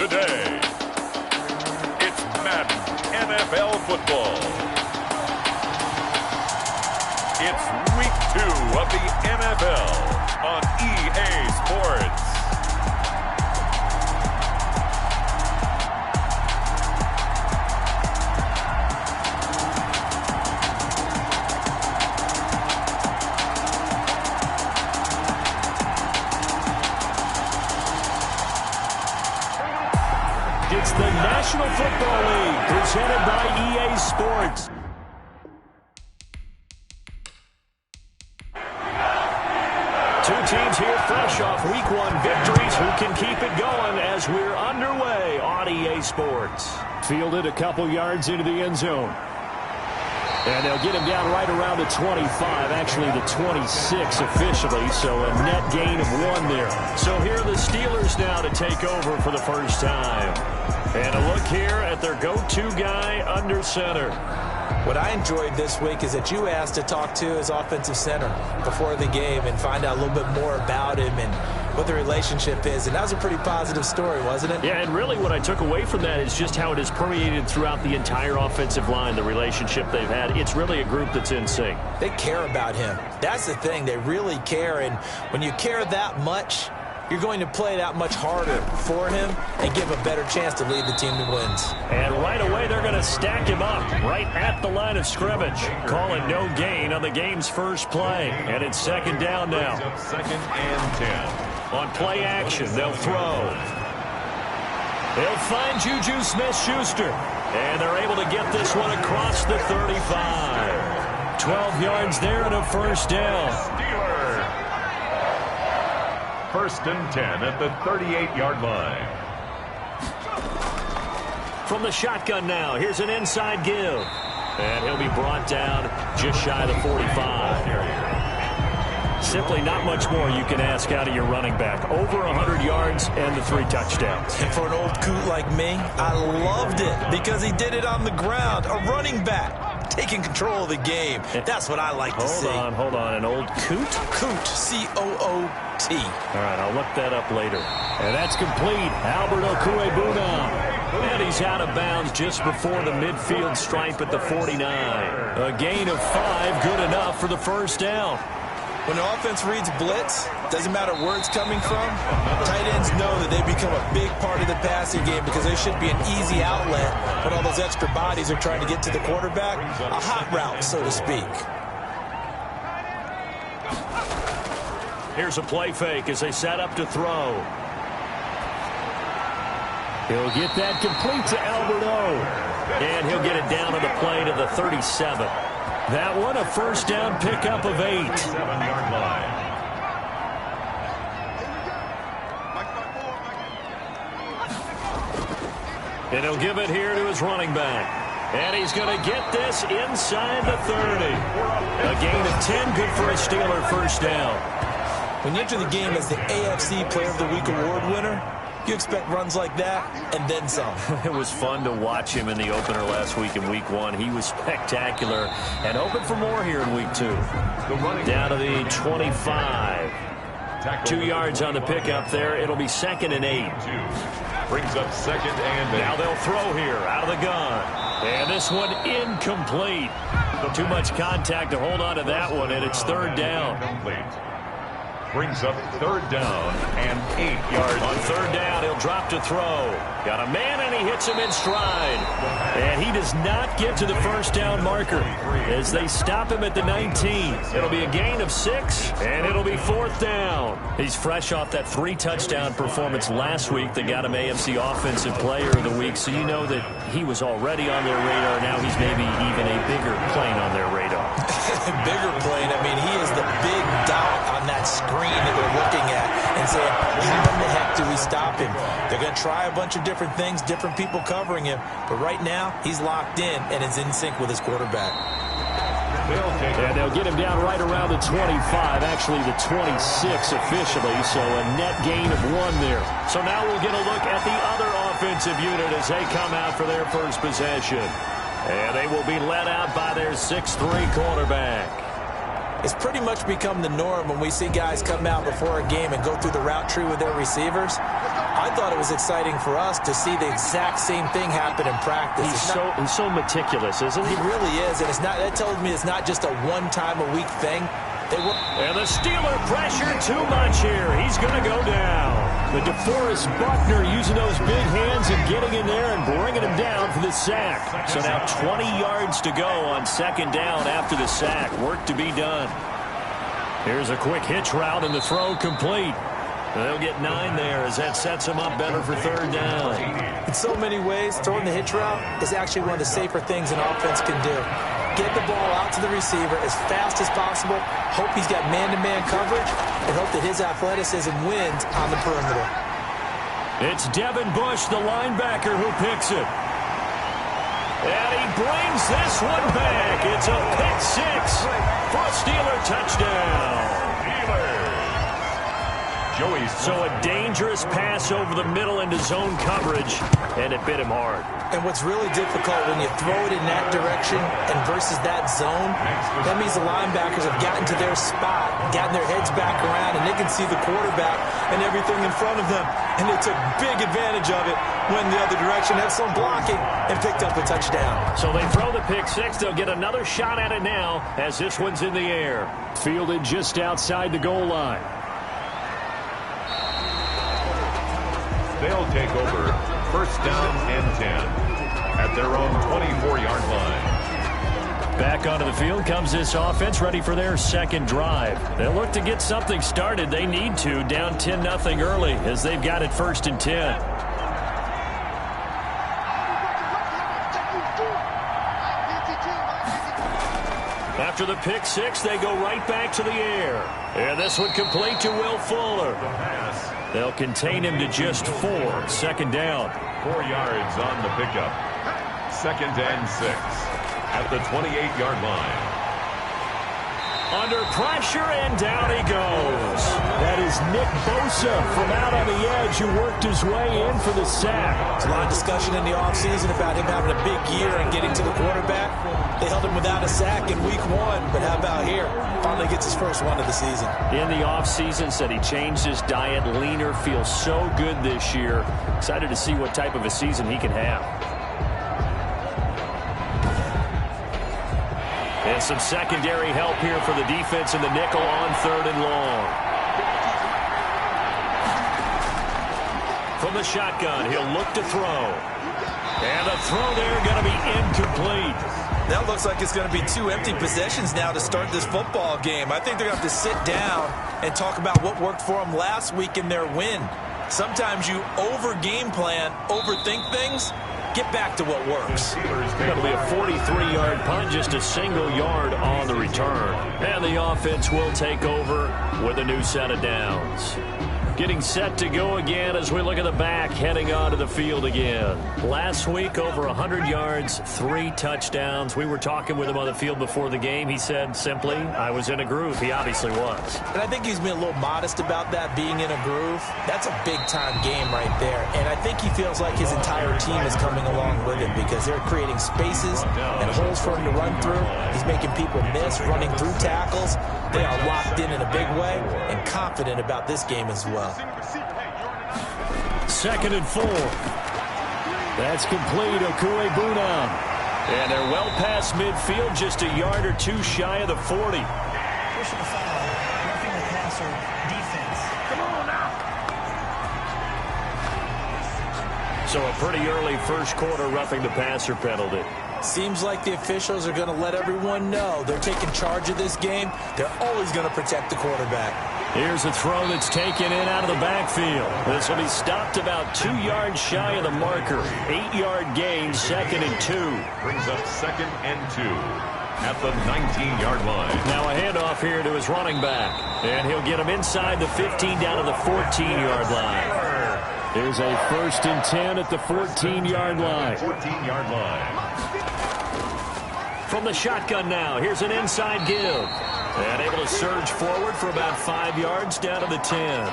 today. It's Madden NFL football. It's week 2 of the NFL on EA Sports. It's the National Football League, presented by EA Sports. Two teams here fresh off Week 1 victories who can keep it going as we're underway on EA Sports. Fielded a couple yards into the end zone. And they'll get him down right around the 25, actually the 26 officially, so a net gain of 1 there. So here are the Steelers now to take over for the first time. And a look here at their go-to guy under center. What I enjoyed this week is that you asked to talk to his offensive center before the game and find out a little bit more about him and what the relationship is. And that was a pretty positive story, wasn't it? Yeah, and really what I took away from that is just how it has permeated throughout the entire offensive line, the relationship they've had. It's really a group that's in sync. They care about him. That's the thing. They really care. And when you care that much, you're going to play that much harder for him and give a better chance to lead the team to wins. And right away, they're going to stack him up right at the line of scrimmage. Calling no gain on the game's first play. And it's second down now. Second and 10. On play action, they'll throw. They'll find Juju Smith-Schuster. And they're able to get this one across the 35. 12 yards there and a first down. First and 10 at the 38-yard line. From the shotgun now, here's an inside give. And he'll be brought down just shy of the 45. Simply not much more you can ask out of your running back. Over 100 yards and the 3 touchdowns. And for an old coot like me, I loved it because he did it on the ground. A running back taking control of the game. That's what I like to see. Hold on. An old coot? Coot, C-O-O-T. All right, I'll look that up later. And that's complete. Albert Okwuegbunam. And he's out of bounds just before the midfield stripe at the 49. A gain of 5, good enough for the first down. When the offense reads blitz, doesn't matter where it's coming from, tight ends know that they become a big part of the passing game because they should be an easy outlet when all those extra bodies are trying to get to the quarterback. A hot route, so to speak. Here's a play fake as they set up to throw. He'll get that complete to Albert O. And he'll get it down on the play to the 37. That one, a first down pickup of 8. 7-yard line. And he'll give it here to his running back. And he's going to get this inside the 30. A gain of 10, good for a Steeler first down. When you enter the game as the AFC Player of the Week award winner, you expect runs like that and then some. It was fun to watch him in the opener last week in Week 1. He was spectacular and hoping for more here in Week 2. Down to the 25. 2 yards on the pickup there. It'll be second and 8. Brings up second and 8. Now they'll throw here out of the gun. And this one incomplete. Too much contact to hold on to that one, and it's third down. Brings up third down and 8 yards. On third down, he'll drop to throw. Got a man, and he hits him in stride. And he does not get to the first down marker as they stop him at the 19. It'll be a gain of 6, and it'll be fourth down. He's fresh off that 3-touchdown performance last week that got him AFC Offensive Player of the Week, so you know that he was already on their radar. Now he's maybe even a bigger plane on their radar. Bigger plane. I mean, he is the big dot on that screen that we're looking at and saying, how in the heck do we stop him? They're going to try a bunch of different things, different people covering him, but right now he's locked in and is in sync with his quarterback. And they'll get him down right around the 25, actually the 26 officially, so a net gain of 1 there. So now we'll get a look at the other offensive unit as they come out for their first possession. And they will be led out by their 6'3 quarterback. It's pretty much become the norm when we see guys come out before a game and go through the route tree with their receivers. I thought it was exciting for us to see the exact same thing happen in practice. He's so meticulous, isn't he? He really is, and that tells me it's not just a one-time-a-week thing. And the Steeler pressure too much here. He's going to go down. But DeForest Buckner using those big hands and getting in there and bringing him down for the sack. So now 20 yards to go on second down after the sack. Work to be done. Here's a quick hitch route and the throw complete. They'll get 9 there as that sets them up better for third down. In so many ways, throwing the hitch route is actually one of the safer things an offense can do. Get the ball out to the receiver as fast as possible, hope he's got man-to-man coverage, and hope that his athleticism wins on the perimeter. It's Devin Bush, the linebacker, who picks it. And he brings this one back. It's a pick 6 for a Steeler touchdown. So a dangerous pass over the middle into zone coverage, and it bit him hard. And what's really difficult when you throw it in that direction and versus that zone, that means the linebackers have gotten to their spot, gotten their heads back around, and they can see the quarterback and everything in front of them. And they took big advantage of it when the other direction had some blocking and picked up a touchdown. So they throw the pick 6. They'll get another shot at it now as this one's in the air. Fielded just outside the goal line. They'll take over first down and 10 at their own 24-yard line. Back onto the field comes this offense, ready for their second drive. They'll look to get something started. They need to, down 10-0 early as they've got it first and 10. After the pick 6, they go right back to the air. And this one complete to Will Fuller. They'll contain him to just 4. Second down. 4 yards on the pickup. Second and 6 at the 28-yard line. Under pressure, and down he goes. That is Nick Bosa from out on the edge who worked his way in for the sack. There's a lot of discussion in the offseason about him having a big year and getting to the quarterback. They held him without a sack in week 1, but how about here? Finally gets his first one of the season. In the offseason, said he changed his diet, leaner, feels so good this year. Excited to see what type of a season he can have. And some secondary help here for the defense in the nickel on third and long. From the shotgun, he'll look to throw. And the throw there going to be incomplete. That looks like it's going to be 2 empty possessions now to start this football game. I think they're going to have to sit down and talk about what worked for them last week in their win. Sometimes you over-game plan, overthink things. Get back to what works. It'll be a 43-yard punt, just a single yard on the return. And the offense will take over with a new set of downs. Getting set to go again as we look at the back, heading onto the field again. Last week, over 100 yards, 3 touchdowns. We were talking with him on the field before the game. He said simply, I was in a groove. He obviously was. And I think he's been a little modest about that, being in a groove. That's a big-time game right there. And I think he feels like his entire team is coming along with him because they're creating spaces and holes for him to run through. He's making people miss, running through tackles. They are locked in a big way and confident about this game as well. Second and 4. That's complete. Okuegbunam. And they're well past midfield, just a yard or 2 shy of the 40. Personal foul, roughing the passer, defense. Come on now. So a pretty early first quarter roughing the passer penalty. Seems like the officials are going to let everyone know they're taking charge of this game. They're always going to protect the quarterback. Here's a throw that's taken in out of the backfield. This will be stopped about 2 yards shy of the marker. 8-yard gain, second and 2. Brings up second and 2 at the 19-yard line. Now a handoff here to his running back. And he'll get him inside the 15 down to the 14-yard line. Here's a first and 10 at the 14-yard line. 14-yard line. From the shotgun now, here's an inside give. And able to surge forward for about 5 yards down to the 10.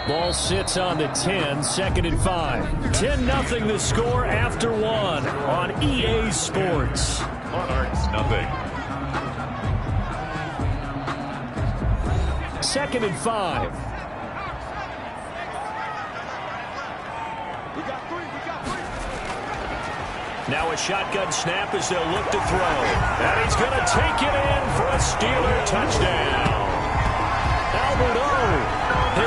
Ball sits on the 10, 2nd and 5. 10-0 the score after 1 on EA Sports. Monarchs, nothing. 2nd and 5. Now a shotgun snap as they'll look to throw. And he's going to take it in for a Steeler touchdown. Albert O,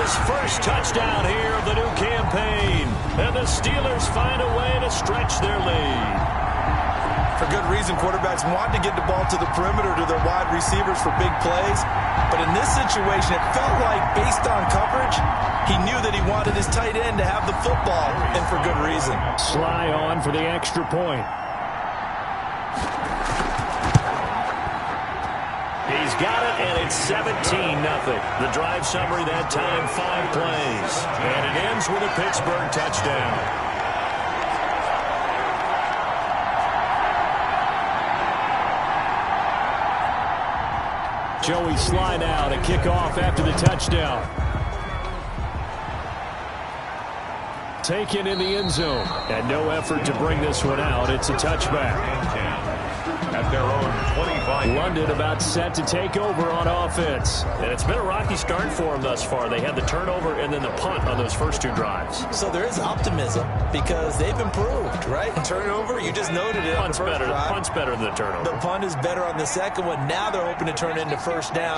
his first touchdown here of the new campaign. And the Steelers find a way to stretch their lead. For good reason, quarterbacks want to get the ball to the perimeter to their wide receivers for big plays. But in this situation, it felt like, based on coverage, he knew that he wanted his tight end to have the football, and for good reason. Sly on for the extra point. He's got it, and it's 17-0. The drive summary that time, 5 plays. And it ends with a Pittsburgh touchdown. Joey Sly now to kick off after the touchdown. Taken in the end zone. And no effort to bring this one out. It's a touchback. At their own 25. London about set to take over on offense. And it's been a rocky start for them thus far. They had the turnover and then the punt on those first 2 drives. So there is optimism because they've improved, right? Turnover, you just noted it. Punt's better than the turnover. The punt is better on the second one. Now they're hoping to turn into first down.